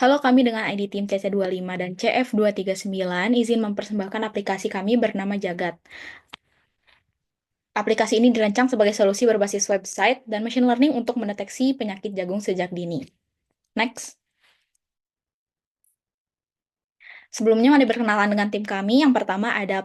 Halo, kami dengan ID tim CC25 dan CF239 izin mempersembahkan aplikasi kami bernama Jagat. Aplikasi ini dirancang sebagai solusi berbasis website dan machine learning untuk mendeteksi penyakit jagung sejak dini. Next. Sebelumnya mari berkenalan dengan tim kami. Yang pertama ada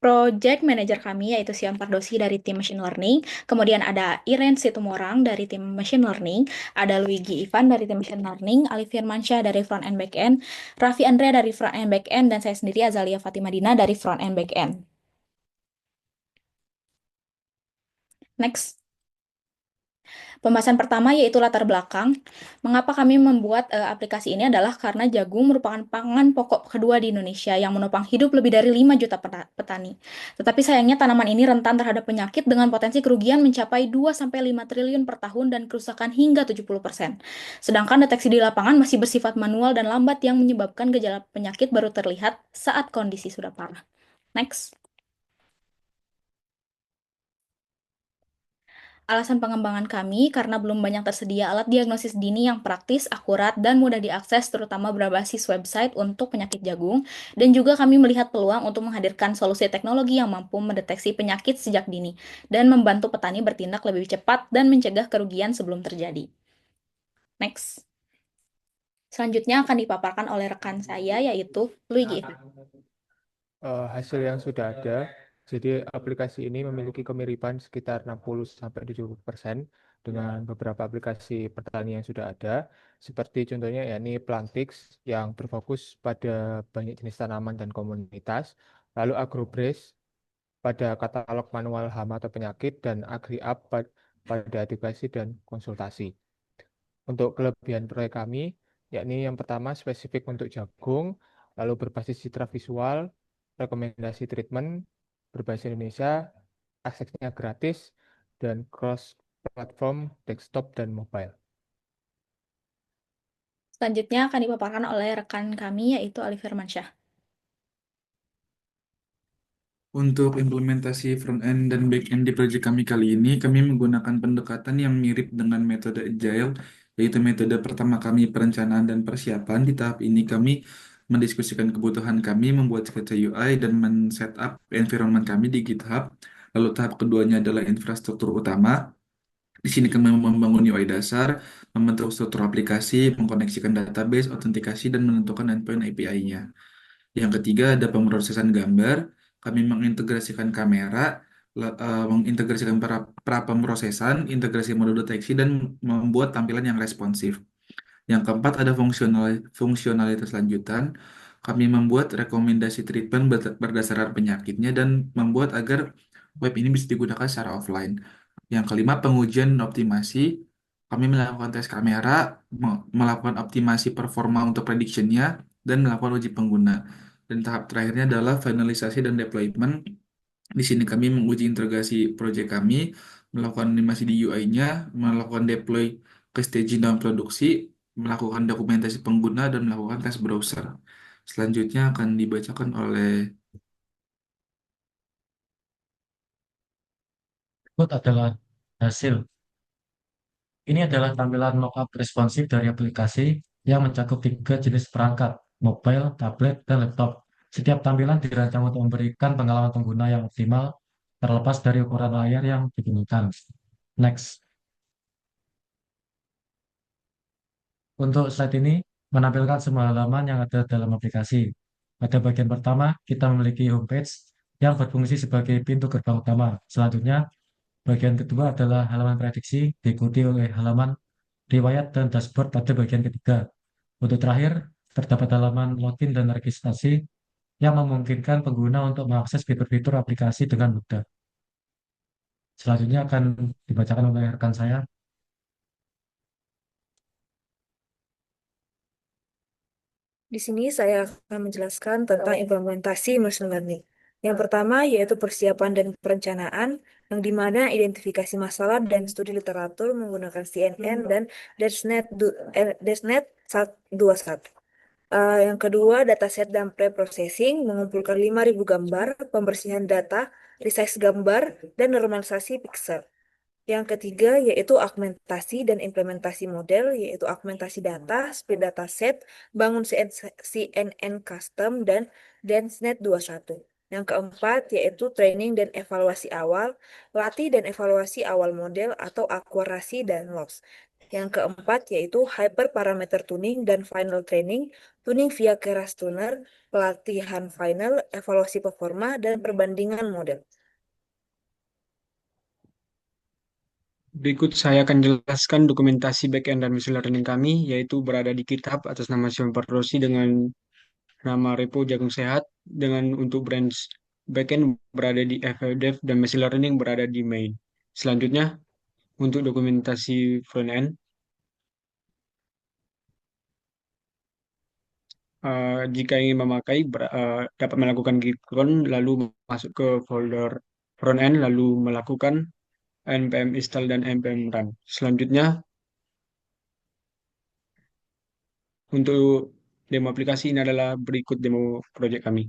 Project Manager kami, yaitu Sian Pardosi dari tim Machine Learning. Kemudian ada Iren Situmorang dari tim Machine Learning. Ada Luigi Ivan dari tim Machine Learning. Ali Firmansyah dari Front End Back End. Raffi Andrea dari Front End Back End. Dan saya sendiri Azalia Fatima Dina dari Front End Back End. Next. Pembahasan pertama yaitu latar belakang. Mengapa kami membuat aplikasi ini adalah karena jagung merupakan pangan pokok kedua di Indonesia yang menopang hidup lebih dari 5 juta petani. Tetapi sayangnya tanaman ini rentan terhadap penyakit dengan potensi kerugian mencapai 2-5 triliun per tahun dan kerusakan hingga 70%. Sedangkan deteksi di lapangan masih bersifat manual dan lambat yang menyebabkan gejala penyakit baru terlihat saat kondisi sudah parah. Next. Alasan pengembangan kami karena belum banyak tersedia alat diagnosis dini yang praktis, akurat, dan mudah diakses, terutama berbasis website untuk penyakit jagung. Dan juga kami melihat peluang untuk menghadirkan solusi teknologi yang mampu mendeteksi penyakit sejak dini dan membantu petani bertindak lebih cepat dan mencegah kerugian sebelum terjadi. Next. Selanjutnya akan dipaparkan oleh rekan saya, yaitu Luigi. Hasil yang sudah ada. Jadi aplikasi ini memiliki kemiripan sekitar 60-70% dengan beberapa aplikasi pertanian yang sudah ada. Seperti contohnya yakni Plantix yang berfokus pada banyak jenis tanaman dan komunitas. Lalu Agrobrace pada katalog manual hama atau penyakit dan AgriUp pada edukasi dan konsultasi. Untuk kelebihan proyek kami, yakni yang pertama spesifik untuk jagung, lalu berbasis citra visual, rekomendasi treatment, berbahasa Indonesia, aksesnya gratis, dan cross-platform desktop dan mobile. Selanjutnya akan dipaparkan oleh rekan kami, yaitu Ali Firmansyah. Untuk implementasi front-end dan back-end di proyek kami kali ini, kami menggunakan pendekatan yang mirip dengan metode Agile, yaitu metode pertama kami perencanaan dan persiapan. Di tahap ini kami mendiskusikan kebutuhan kami, membuat sketsa UI, dan men-setup environment kami di GitHub. Lalu tahap keduanya adalah infrastruktur utama. Di sini kami membangun UI dasar, membentuk struktur aplikasi, mengkoneksikan database, autentikasi, dan menentukan endpoint API-nya. Yang ketiga ada pemrosesan gambar. Kami mengintegrasikan kamera, mengintegrasikan pra pemrosesan, integrasi mode deteksi, dan membuat tampilan yang responsif. Yang keempat ada fungsionalitas lanjutan. Kami membuat rekomendasi treatment berdasarkan penyakitnya dan membuat agar web ini bisa digunakan secara offline. Yang kelima pengujian dan optimasi. Kami melakukan tes kamera, melakukan optimasi performa untuk prediction-nya, dan melakukan uji pengguna. Dan tahap terakhirnya adalah finalisasi dan deployment. Di sini kami menguji integrasi proyek kami, melakukan animasi di UI-nya, melakukan deploy ke staging dalam produksi, melakukan dokumentasi pengguna, dan melakukan tes browser. Selanjutnya akan dibacakan oleh Berikut adalah hasil. Ini adalah tampilan mockup responsif dari aplikasi yang mencakup 3 jenis perangkat, mobile, tablet, dan laptop. Setiap tampilan dirancang untuk memberikan pengalaman pengguna yang optimal, terlepas dari ukuran layar yang digunakan. Next. Untuk slide ini menampilkan semua halaman yang ada dalam aplikasi. Pada bagian pertama, kita memiliki homepage yang berfungsi sebagai pintu gerbang utama. Selanjutnya, bagian kedua adalah halaman prediksi, diikuti oleh halaman riwayat dan dashboard pada bagian ketiga. Untuk terakhir, terdapat halaman login dan registrasi yang memungkinkan pengguna untuk mengakses fitur-fitur aplikasi dengan mudah. Selanjutnya akan dibacakan oleh rekan saya. Di sini saya akan menjelaskan tentang implementasi machine learning. Yang pertama yaitu persiapan dan perencanaan, yang dimana identifikasi masalah dan studi literatur menggunakan CNN dan DashNet 21. Yang kedua, dataset dan pre-processing mengumpulkan 5.000 gambar, pembersihan data, resize gambar, dan normalisasi pixel. Yang ketiga yaitu augmentasi dan implementasi model, yaitu augmentasi data, split dataset, bangun CNN custom, dan DenseNet 21. Yang keempat yaitu training dan evaluasi awal, latih dan evaluasi awal model atau akurasi dan loss. Yang keempat yaitu hyperparameter tuning dan final training, tuning via keras tuner, pelatihan final, evaluasi performa, dan perbandingan model. Berikut saya akan jelaskan dokumentasi backend dan machine learning kami, yaitu berada di GitHub atas nama Syambar Rossi dengan nama repo Jagung Sehat, dengan untuk branch backend berada di FLDev dan machine learning berada di main. Selanjutnya, untuk dokumentasi frontend, jika ingin memakai, dapat melakukan git clone, lalu masuk ke folder frontend, lalu melakukan npm install dan npm run. Selanjutnya, untuk demo aplikasi ini adalah berikut demo project kami.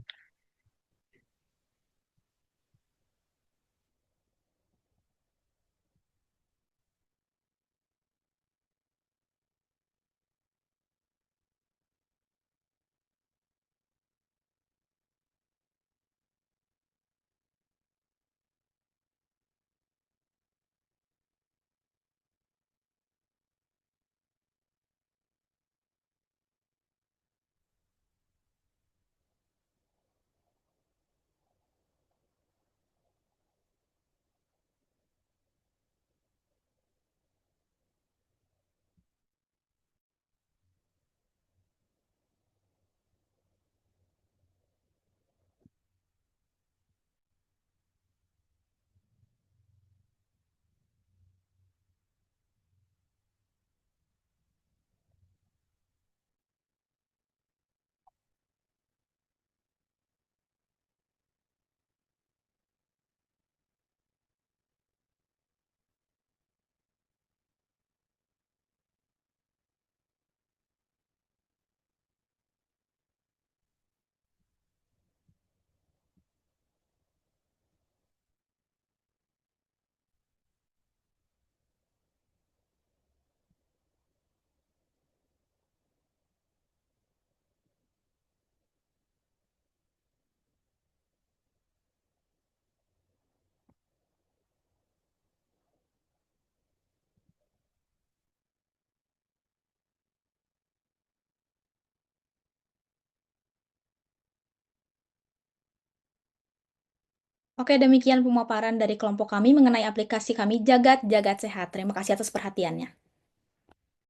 Oke, demikian pemaparan dari kelompok kami mengenai aplikasi kami Jagat Jagat Sehat. Terima kasih atas perhatiannya.